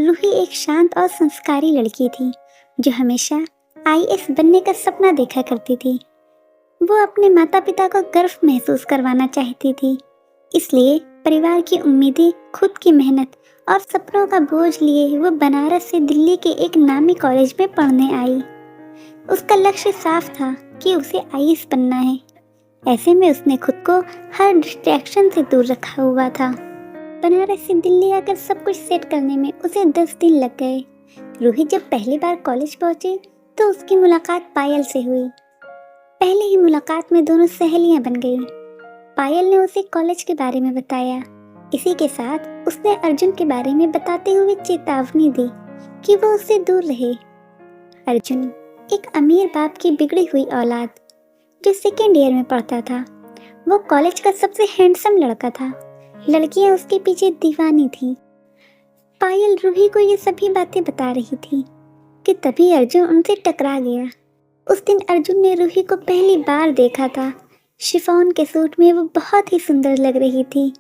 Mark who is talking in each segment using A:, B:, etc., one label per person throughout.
A: रूही एक शांत और संस्कारी लड़की थी जो हमेशा आईएएस बनने का सपना देखा करती थी। वो अपने माता पिता को गर्व महसूस करवाना चाहती थी, इसलिए परिवार की उम्मीदें, खुद की मेहनत और सपनों का बोझ लिए वो बनारस से दिल्ली के एक नामी कॉलेज में पढ़ने आई। उसका लक्ष्य साफ था कि उसे आईएएस बनना है। ऐसे में उसने खुद को हर डिस्ट्रैक्शन से दूर रखा हुआ था। बनारस से दिल्ली आकर सब कुछ सेट करने में उसे 10 दिन लग गए। रूही जब पहली बार कॉलेज पहुंची तो उसकी मुलाकात पायल से हुई। पहले ही मुलाकात में दोनों सहेलियां बन गईं। पायल ने उसे कॉलेज के बारे में बताया। इसी के साथ उसने अर्जुन के बारे में बताते हुए चेतावनी दी कि वो उससे दूर रहे। अर्जुन एक अमीर बाप की बिगड़ी हुई औलाद जो सेकेंड ईयर में पढ़ता था। वो कॉलेज का सबसे हैंडसम लड़का था। लड़कियां उसके पीछे दीवानी थीं। पायल रूही को ये सभी बातें बता रही थी कि तभी अर्जुन उनसे टकरा गया। उस दिन अर्जुन ने रूही को पहली बार देखा था। शिफॉन के सूट में वो बहुत ही सुंदर लग रही थी।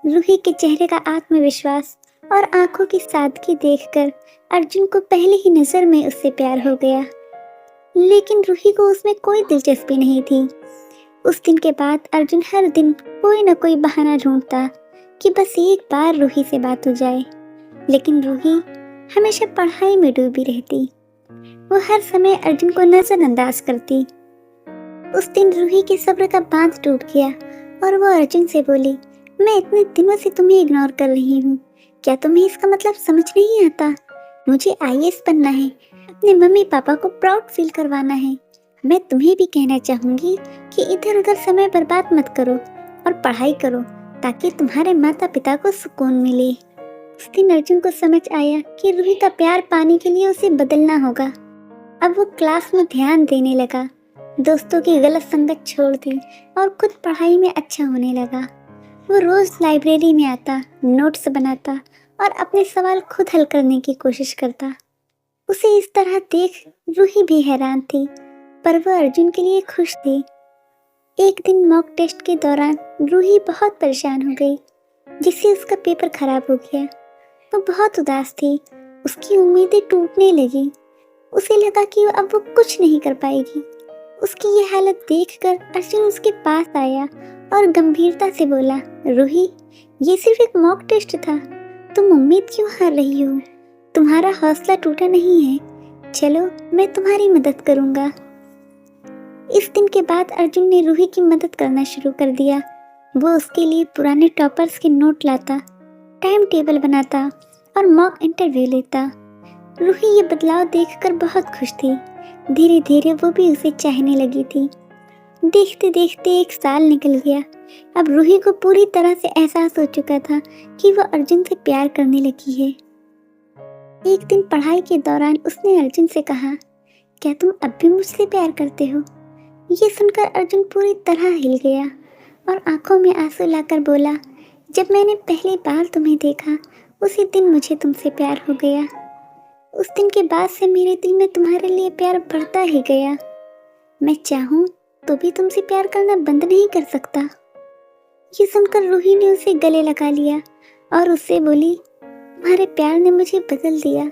A: रूही के चेहरे का आत्मविश्वास और आंखों की सादगी देखकर अर्जुन को पहले ही नजर में उससे प्यार हो गया। लेकिन रूही को उसमें कोई दिलचस्पी नहीं थी। उस दिन के बाद अर्जुन हर दिन कोई न कोई बहाना ढूंढता कि बस एक बार रूही से बात हो जाए, लेकिन रूही हमेशा पढ़ाई में डूबी रहती। वो हर समय अर्जुन को नजरअंदाज करती। उस दिन रूही के सब्र का बांध टूट गया और वो अर्जुन से बोली, मैं इतने दिनों से तुम्हें इग्नोर कर रही हूँ, क्या तुम्हें इसका मतलब समझ नहीं आता? मुझे आईएएस बनना है, अपने मम्मी पापा को प्राउड फील करवाना है। मैं तुम्हें भी कहना चाहूंगी कि इधर उधर समय बर्बाद मत करो और पढ़ाई करो ताकि तुम्हारे माता पिता को सुकून मिले। उस दिन अर्जुन को समझ आया कि रूही का प्यार पाने के लिए उसे बदलना होगा। अब वो क्लास में ध्यान देने लगा, दोस्तों की गलत संगत छोड़ दी और खुद पढ़ाई में अच्छा होने लगा। वो रोज लाइब्रेरी में आता, नोट्स बनाता और अपने सवाल खुद हल करने की कोशिश करता। उसे इस तरह देख रूही भी हैरान थी, पर वह अर्जुन के लिए खुश थी। एक दिन मॉक टेस्ट के दौरान रूही बहुत परेशान हो गई, जिससे उसका पेपर खराब हो गया। वो बहुत उदास थी, उसकी उम्मीदें टूटने लगी। उसे लगा कि अब वो कुछ नहीं कर पाएगी। उसकी ये हालत देखकर अर्जुन उसके पास आया और गंभीरता से बोला, रूही, ये सिर्फ एक मॉक टेस्ट था, तुम उम्मीद क्यों हार रही हो? तुम्हारा हौसला टूटा नहीं है, चलो मैं तुम्हारी मदद करूंगा। इस दिन के बाद अर्जुन ने रूही की मदद करना शुरू कर दिया। वो उसके लिए पुराने टॉपर्स के नोट लाता, टाइम टेबल बनाता और मॉक इंटरव्यू लेता। रूही ये बदलाव देखकर बहुत खुश थी। धीरे धीरे वो भी उसे चाहने लगी थी। देखते देखते 1 साल निकल गया। अब रूही को पूरी तरह से एहसास हो चुका था कि वो अर्जुन से प्यार करने लगी है। एक दिन पढ़ाई के दौरान उसने अर्जुन से कहा, क्या तुम अब भी मुझसे प्यार करते हो? ये सुनकर अर्जुन पूरी तरह हिल गया और आंखों में आंसू लाकर बोला, जब मैंने पहली बार तुम्हें देखा उसी दिन मुझे तुमसे प्यार हो गया। उस दिन के बाद से मेरे दिल में तुम्हारे लिए प्यार बढ़ता ही गया। मैं चाहूँ तो भी तुमसे प्यार करना बंद नहीं कर सकता। ये सुनकर रूही ने उसे गले लगा लिया और उससे बोली, तुम्हारे प्यार ने मुझे बदल दिया।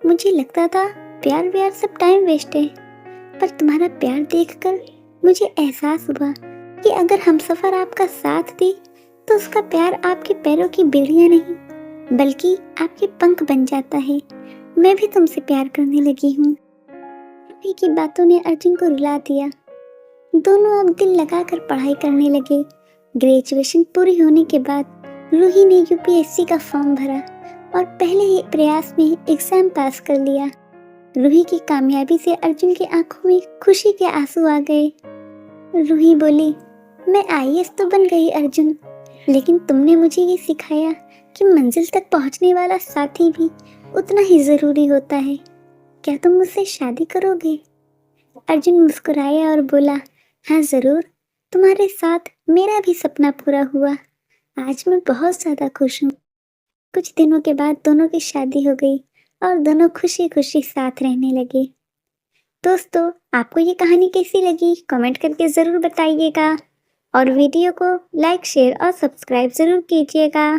A: मुझे लगता था प्यार व्यार सब टाइम वेस्ट है, पर तुम्हारा प्यार देखकर मुझे एहसास हुआ कि अगर हमसफर आपका साथ दे तो उसका प्यार आपके पैरों की बेड़ियां नहीं बल्कि आपके पंख बन जाता है। मैं भी तुमसे प्यार करने लगी हूँ। रूही की बातों ने अर्जुन को रुला दिया। दोनों अब दिल लगाकर पढ़ाई करने लगे। ग्रेजुएशन पूरी होने के बाद रूही ने यूपीएससी का फॉर्म भरा और पहले ही प्रयास में एग्जाम पास कर लिया। रूही की कामयाबी से अर्जुन की आंखों में खुशी के आंसू आ गए। रूही बोली, मैं आईएएस तो बन गई अर्जुन, लेकिन तुमने मुझे ये सिखाया कि मंजिल तक पहुंचने वाला साथी भी उतना ही जरूरी होता है। क्या तुम मुझसे शादी करोगे? अर्जुन मुस्कुराया और बोला, हाँ जरूर, तुम्हारे साथ मेरा भी सपना पूरा हुआ। आज मैं बहुत ज्यादा खुश हूँ। कुछ दिनों के बाद दोनों की शादी हो गई और दोनों खुशी खुशी साथ रहने लगे। दोस्तों, आपको ये कहानी कैसी लगी कमेंट करके ज़रूर बताइएगा और वीडियो को लाइक, शेयर और सब्सक्राइब ज़रूर कीजिएगा।